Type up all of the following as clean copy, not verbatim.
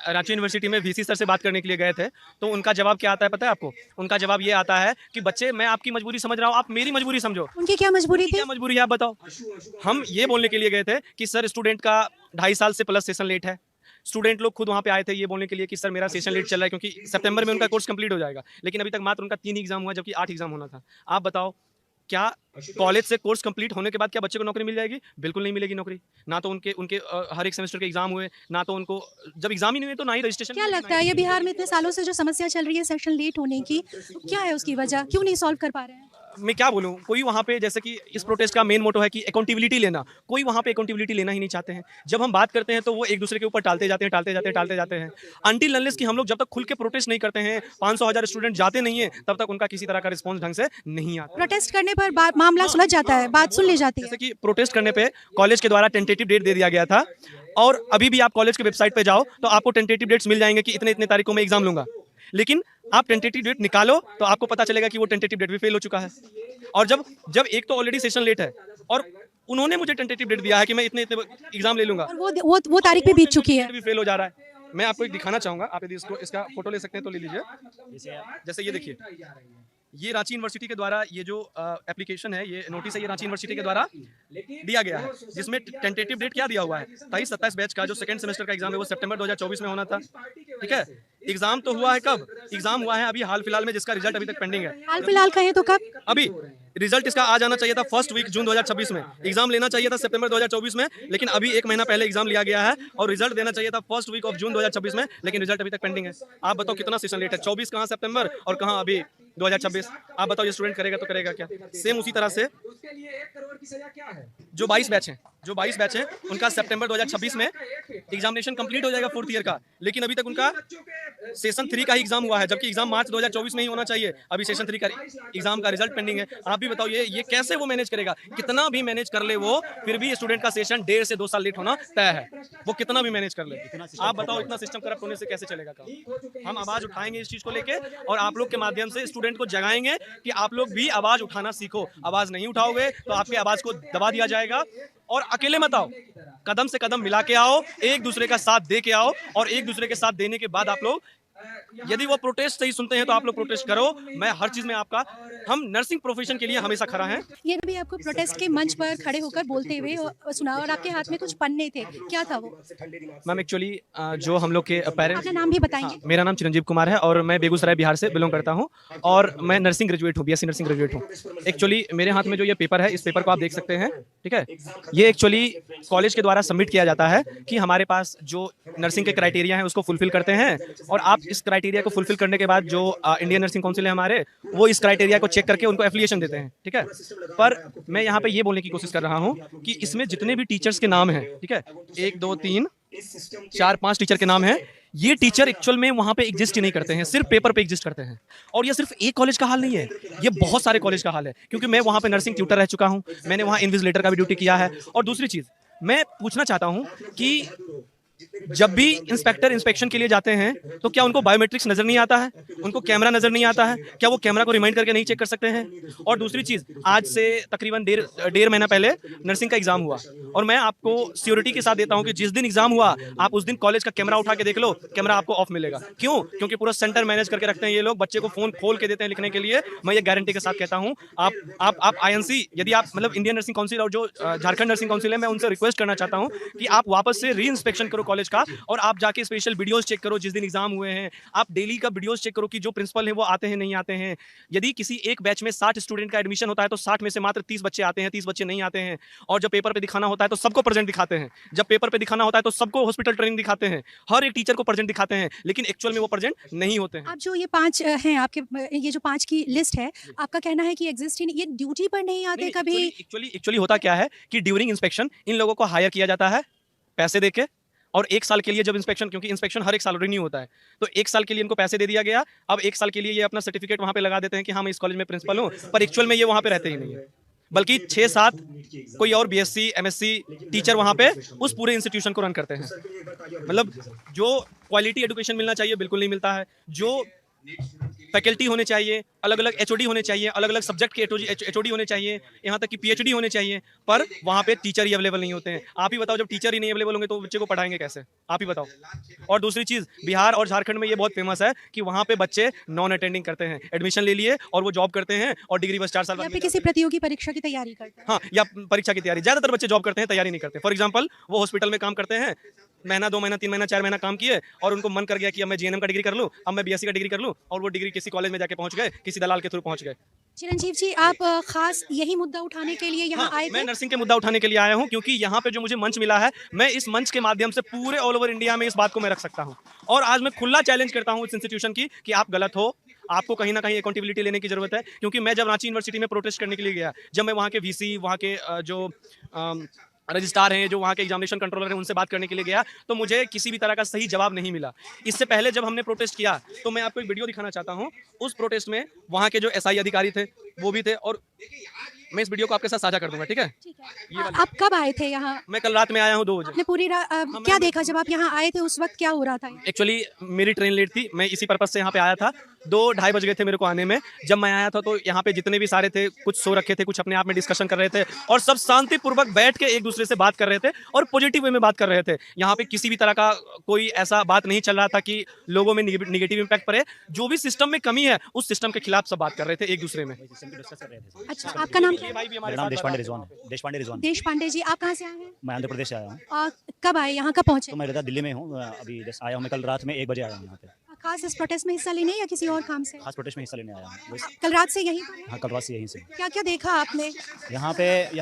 Ranchi university में VC sir से बात करने के लिए गए थे, तो उनका जवाब क्या आता है पता है आपको? उनका जवाब ये आता है कि बच्चे मैं आपकी मजबूरी समझ रहा हूँ, आप मेरी मजबूरी समझो। उनकी क्या मजबूरी उनकी थी? क्या मजबूरी है आप बताओ? हम ये बोलने के लिए गए थे कि सर स्टूडेंट का 2.5 साल से प्लस सेशन लेट है। स्टूडेंट लोग खुद वहाँ पे आए थे ये बोलने के लिए कि सर मेरा सेशन लेट चल रहा है क्योंकि सितंबर में उनका कोर्स कंप्लीट हो जाएगा। लेकिन अभी तक मात्र उनका 3 ही एग्ज़ाम हुआ है जबकि 8 एग्ज़ाम होना था। आप बताओ क्या कॉलेज से कोर्स कंप्लीट होने के बाद क्या बच्चे को नौकरी मिल जाएगी? बिल्कुल नहीं मिलेगी नौकरी। ना तो उनके उनके हर एक सेमेस्टर के एग्ज़ाम हुए, ना तो उनको जब एग्ज़ाम ही नहीं हुए तो ना ही रजिस्ट्रेशन क्या मिलेगा, ना लगता ही है ये एडमिशन बिहार में मिलेगा। इतने सालों से जो समस्या चल रही है सेशन लेट होने की, क्या है उसकी वजह? क्यों नहीं सॉल्व कर पा रहे हैं? मैं क्या बोलूँ, कोई वहाँ पे जैसे कि इस प्रोटेस्ट का मेन मोटो है कि अकाउंटेबिलिटी लेना, कोई वहाँ पे अकाउंटेबिलिटी लेना ही नहीं चाहते हैं। जब हम बात करते हैं तो वो एक दूसरे के ऊपर टालते जाते हैं, टालते जाते हैं, टालते जाते हैं। अनटिल अनलेस कि हम लोग जब तक खुल के प्रोटेस्ट नहीं करते हैं, 500,000 स्टूडेंट जाते नहीं हैं, तब तक उनका किसी तरह का रिस्पॉन्स ढंग से नहीं आता। प्रोटेस्ट करने पर मामला हाँ, सुलझ जाता हाँ, है, मैं बात बोल सुन रहा ली हूँ, जाती है। जैसे कि प्रोटेस्ट करने पे कॉलेज के द्वारा टेंटेटिव डेट दे दिया गया था और अभी भी आप कॉलेज के वेबसाइट पे जाओ तो आपको टेंटेटिव डेट्स मिल जाएंगे कि इतने-इतने तारीख को मैं एग्ज़ाम लूँगा। लेकिन आप टेंटेटिव डेट निकालो तो आपको पता चलेगा कि वो टेंटेटिव डेट भी फेल हो चुका है। और जब जब एक तो ऑलरेडी सेशन लेट है और उन्होंने मुझे टेंटेटिव डेट दिया है कि मैं इतने-इतने एग्ज़ाम ले लूँगा और वो और तारीख भी वो बीत चुकी टेंटेटिव है। डेट भी फेल हो जा रहा है। मैं आपको एक दिखाना चाहूँगा, आप यदि इसको इसका फ़ोटो ले सकते हैं तो ले लीजिए। जैसे ये देखिए, ये रांची यूनिवर्सिटी के द्वारा ये जो एप्लीकेशन है, ये नोटिस है, ये रांची यूनिवर्सिटी के द्वारा दिया गया है, जिसमें टेंटेटिव डेट क्या दिया हुआ है, 23-27 बैच का जो सेकंड सेमेस्टर का एग्ज़ाम है वो सितंबर 2024 में होना था, ठीक है? एग्ज़ाम तो हुआ है कब? एग्ज़ाम हुआ है अभी हाल-फिलहाल में जिसका रिज़ल्ट अभी तक पेंडिंग है। हाल फिलहाल कहें तो कब? अभी रिजल्ट इसका आ जाना चाहिए था फर्स्ट वीक जून 2026 में, एग्जाम लेना चाहिए था सितंबर 2024 में, लेकिन अभी 1 महीना पहले एग्जाम लिया गया है और रिजल्ट देना चाहिए था फर्स्ट वीक ऑफ जून 2026 में, लेकिन रिजल्ट अभी तक पेंडिंग है। आप बताओ कितना सेशन लेट है, 24 कहाँ सितंबर और कहाँ अभी 2026। आप बताओ ये स्टूडेंट करेगा तो करेगा क्या? सेम उसी तरह से जो 22 बैच हैं उनका सितंबर 2026 में एग्जामिनेशन कंप्लीट हो जाएगा फोर्थ ईयर का, लेकिन अभी तक उनका सेशन 3 का ही एग्जाम हुआ है जबकि एग्जाम मार्च 2024 में ही होना चाहिए। अभी सेशन 3 का एग्जाम का रिजल्ट पेंडिंग है। आप भी बताओ ये कैसे वो मैनेज करेगा? कितना भी मैनेज कर ले वो, फिर भी स्टूडेंट का सेशन 1.5 से 2 साल लेट होना तय है। वो कितना भी मैनेज कर ले। आप बताओ इतना सिस्टम करप्ट होने से कैसे चलेगा काम? हम आवाज उठाएंगे इस चीज को लेके और आप लोग के माध्यम से स्टूडेंट को जगाएंगे कि आप लोग भी आवाज उठाना सीखो। आवाज नहीं उठाओगे तो आपकी आवाज को दबा दिया जाएगा और अकेले मत आओ, कदम से कदम मिला के आओ, एक दूसरे का साथ दे के आओ और एक दूसरे के साथ देने के बाद आप लोग यदि वो प्रोटेस्ट सही सुनते हैं तो आप लोग प्रोटेस्ट करो। मैं हर चीज में आपका हम नर्सिंग प्रोफेशन के लिए हमेशा खड़ा हैं। ये भी आपको प्रोटेस्ट के मंच पर खड़े होकर बोलते हुए सुना और आपके हाथ में कुछ पन्ने थे, क्या था वो? मैम एक्चुअली जो हम लोग के पेरेंट्स, अपना नाम भी हाँ, बताएंगे? मेरा नाम चिरंजीव कुमार है और मैं बेगूसराय बिहार से बिलोंग करता हूँ और मैं नर्सिंग ग्रेजुएट हूँ, बीएससी नर्सिंग ग्रेजुएट हूँ। एक्चुअली मेरे हाथ में जो ये पेपर है, इस पेपर को आप देख सकते हैं, ठीक है? ये एक्चुअली कॉलेज के द्वारा सबमिट किया जाता है कि हमारे पास जो नर्सिंग के क्राइटेरिया हैं उसको फुलफिल करते हैं और आप इस क्राइटेरिया को फुलफिल करने के बाद जो इंडियन नर्सिंग काउंसिल है हमारे, वो इस क्राइटेरिया को चेक करके उनको एफिलिएशन देते हैं, ठीक है? पर मैं यहाँ पे ये बोलने की कोशिश कर रहा हूँ कि इसमें जितने भी टीचर्स के नाम हैं, ठीक है? 1, 2, 3, 4, 5 टीचर के नाम हैं। ये टीचर एक्चुअल में वहाँ पे एग्जिस्ट ही नहीं करते हैं, सिर्फ पेपर पे एग्जिस्ट करते हैं। और ये सिर्फ एक कॉलेज का हाल नहीं है, ये बहुत सारे कॉलेज का हाल है क्योंकि मैं वहाँ पे नर्सिंग ट्यूटर रह चुका हूँ, मैंने वहाँ इन्विजिलेटर का भी ड्यूटी किया है। और दूसरी चीज़ मैं पूछना चाहता हूँ कि जब भी इंस्पेक्टर इंस्पेक्शन के लिए जाते हैं तो क्या उनको बायोमेट्रिक्स नजर नहीं आता है? उनको कैमरा नजर नहीं आता है? क्या वो कैमरा को रिमाइंड करके नहीं चेक कर सकते हैं? और दूसरी चीज, आज से तकरीबन डेढ़ महीना पहले नर्सिंग का एग्जाम हुआ और मैं आपको श्योरिटी के साथ देता हूं कि जिस दिन एग्जाम हुआ आप उस दिन कॉलेज का कैमरा उठा के देख लो, कैमरा आपको ऑफ मिलेगा। क्यों? क्योंकि पूरा सेंटर मैनेज करके रखते हैं ये लोग, बच्चे को फोन खोल के देते हैं लिखने के लिए। मैं ये गारंटी के साथ कहता हूँ, आप आईएनसी, यदि आप मतलब इंडियन नर्सिंग काउंसिल और जो झारखंड नर्सिंग काउंसिल है, मैं उनसे रिक्वेस्ट करना चाहता हूँ कि आप वापस से री इंस्पेक्शन करो कॉलेज का और आप जाके स्पेशल वीडियोस चेक करो जिस दिन एग्जाम हुए हैं। आप डेली का वीडियोस चेक करो कि जो प्रिंसिपल है वो आते हैं नहीं आते हैं। यदि किसी एक बैच में 60 स्टूडेंट का एडमिशन होता है तो 60 में से मात्र 30 बच्चे आते हैं, 30 बच्चे नहीं आते हैं। और जब पेपर पे दिखाना होता है तो सबको प्रेजेंट दिखाते हैं, जब पेपर पे दिखाना होता है तो सबको हॉस्पिटल ट्रेनिंग दिखाते हैं, हर एक टीचर को प्रेजेंट दिखाते हैं, लेकिन एक्चुअल में वो प्रेजेंट नहीं होते हैं। आप जो ये 5 हैं आपके, ये जो 5 की लिस्ट है, आपका कहना है कि एग्जिस्ट ही नहीं, ये ड्यूटी पर नहीं आते कभी? एक्चुअली होता क्या है कि ड्यूरिंग इंस्पेक्शन इन लोगों को हायर किया जाता है पैसे देके और 1 साल के लिए जब इंस्पेक्शन, क्योंकि इंस्पेक्शन हर 1 साल रिन्यू होता है, तो 1 साल के लिए इनको पैसे दे दिया गया। अब 1 साल के लिए ये अपना सर्टिफिकेट वहाँ पे लगा देते हैं कि हाँ मैं इस कॉलेज में प्रिंसिपल हूँ, पर एक्चुअल में ये वहाँ पे रहते ही नहीं है, बल्कि 6-7 कोई और बीएससी एमएससी टीचर वहाँ पे उस पूरे इंस्टीट्यूशन को रन करते हैं। मतलब जो क्वालिटी एजुकेशन मिलना चाहिए बिल्कुल नहीं मिलता है, जो फैकल्टी होने चाहिए, अलग अलग एचओडी होने चाहिए, अलग अलग सब्जेक्ट के एचओडी होने चाहिए, यहाँ तक कि पीएचडी होने चाहिए, पर वहाँ पे टीचर ही अवेलेबल नहीं होते हैं। आप ही बताओ, जब टीचर ही नहीं अवेलेबल होंगे तो बच्चे को पढ़ाएंगे कैसे? आप ही बताओ। और दूसरी चीज़, बिहार और झारखंड में ये बहुत फेमस है कि वहाँ पे बच्चे नॉन अटेंडिंग करते हैं, एडमिशन ले लिए और वो जॉब करते हैं और डिग्री बस 4 साल या बाद फिर किसी प्रतियोगी परीक्षा की तैयारी करते हैं। हाँ, या परीक्षा की तैयारी। ज़्यादातर बच्चे जॉब करते हैं, तैयारी नहीं करते। फॉर एग्जांपल, वो हॉस्पिटल में काम करते हैं, महीना 2 महीना 3 महीना 4 महीना काम किए और उनको मन कर गया कि अब मैं जीएनएम का डिग्री कर लूँ, अब मैं बीएससी का डिग्री कर लूँ, और वो डिग्री किसी कॉलेज में जाके पहुंच गए, किसी दलाल के थ्रू पहुंच गए। चिरंजीव जी, आप खास यही मुद्दा उठाने के लिए यहाँ हाँ, आए मैं थे? नर्सिंग के मुद्दा उठाने के लिए आया हूँ, क्योंकि यहाँ पे जो मुझे मंच मिला है, मैं इस मंच के माध्यम से पूरे ऑल ओवर इंडिया में इस बात को मैं रख सकता हूँ। और आज मैं खुला चैलेंज करता हूँ इस इंस्टीट्यूशन की कि आप गलत हो, आपको कहीं ना कहीं अकाउंटेबिलिटी लेने की जरूरत है। क्योंकि मैं जब रांची यूनिवर्सिटी में प्रोटेस्ट करने के लिए गया, जब मैं वहाँ के वीसी, वहाँ के जो रजिस्ट्रार हैं, जो वहाँ के एग्जामिनेशन कंट्रोलर हैं, उनसे बात करने के लिए गया, तो मुझे किसी भी तरह का सही जवाब नहीं मिला। इससे पहले जब हमने प्रोटेस्ट किया, तो मैं आपको एक वीडियो दिखाना चाहता हूँ। उस प्रोटेस्ट में वहाँ के जो एसआई अधिकारी थे, वो भी थे, और मैं इस वीडियो को आपके साथ साझा कर दूंगा, ठीक है? ठीक है। आप कब आए थे यहाँ? मैं कल रात में आया हूँ 2 बजे। आपने पूरी रात क्या देखा जब आप यहाँ आए थे? उस वक्त क्या हो रहा था? एक्चुअली मेरी ट्रेन लेट थी, मैं इसी पर्पज से यहाँ पे आया था। 2-2:30 बज गए थे मेरे को आने में। जब मैं आया था तो यहाँ पे जितने भी सारे थे, कुछ सो रखे थे, कुछ अपने आप में डिस्कशन कर रहे थे, और सब शांतिपूर्वक बैठ के एक दूसरे से बात कर रहे थे और पॉजिटिव वे में बात कर रहे थे। यहाँ पे किसी भी तरह का कोई ऐसा बात नहीं चल रहा था कि लोगों में निगेटिव इम्पैक्ट पड़े। जो भी सिस्टम में कमी है, उस सिस्टम के खिलाफ सब बात कर रहे थे एक दूसरे में। अच्छा, आपका नाम क्या है? भाई भी हमारे मेरा नाम साथ देशपांडे बैठा रिजवान है। देशपांडे रिजवान। देश पांडे जी, आप कहाँ से आए हैं? मैं आंध्र प्रदेश से आया हूँ। कब आए, यहाँ कब पहुँचे? तो मैं रहता दिल्ली में हूँ। अभी जैसे आया हूँ, मैं कल रात में 1 बजे आया हूँ यहाँ पे। खास इस प्रोटेस्ट में हिस्सा लेने या किसी और काम से? खास प्रोटेस्ट में हिस्सा लेने आया हूँ। कल रात से यहीं पर हैं? हाँ, कल रात से यहीं से। क्या क्या देखा आपने? यहाँ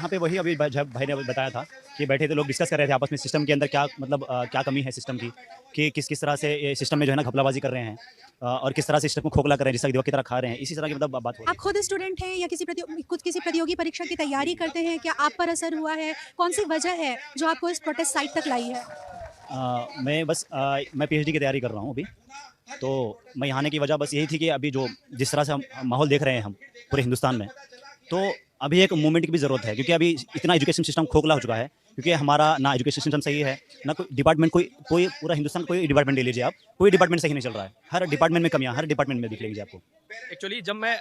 पे वही अभी जब भाई ने बताया था कि बैठे थे लोग, डिस्कस कर रहे थे आपस में सिस्टम के अंदर क्या मतलब क्या कमी है सिस्टम की, कि किस तरह से ये सिस्टम में जो है ना घपलाबाजी कर रहे हैं, और किस तरह से सिस्टम को खोखला कर रहे हैं, जिसका दीवार की तरह खा रहे हैं। इसी तरह की मतलब बात हो रही आप खुद स्टूडेंट हैं या किसी प्रतियोगी परीक्षा की तैयारी करते हैं? क्या आप पर असर हुआ है? कौन सी वजह है जो आपको इस प्रोटेस्ट साइट तक लाई है? मैं पीएचडी की तैयारी कर रहा हूँ अभी। तो मैं यहाँ आने की वजह बस यही थी कि अभी जो जिस तरह से हम माहौल देख रहे हैं हम पूरे हिंदुस्तान में, तो अभी एक मूवमेंट की भी ज़रूरत है, क्योंकि अभी इतना एजुकेशन सिस्टम खोखला हो चुका है। क्योंकि हमारा ना एजुकेशन सिस्टम सही है, ना कोई डिपार्टमेंट, कोई पूरा हिंदुस्तान कोई डिपार्टमेंट ले लीजिए आप, कोई डिपार्टमेंट सही नहीं चल रहा है। हर डिपार्टमेंट में कमियां, हर डिपार्टमेंट में दिख लेंगे आपको। एक्चुअली जब मैं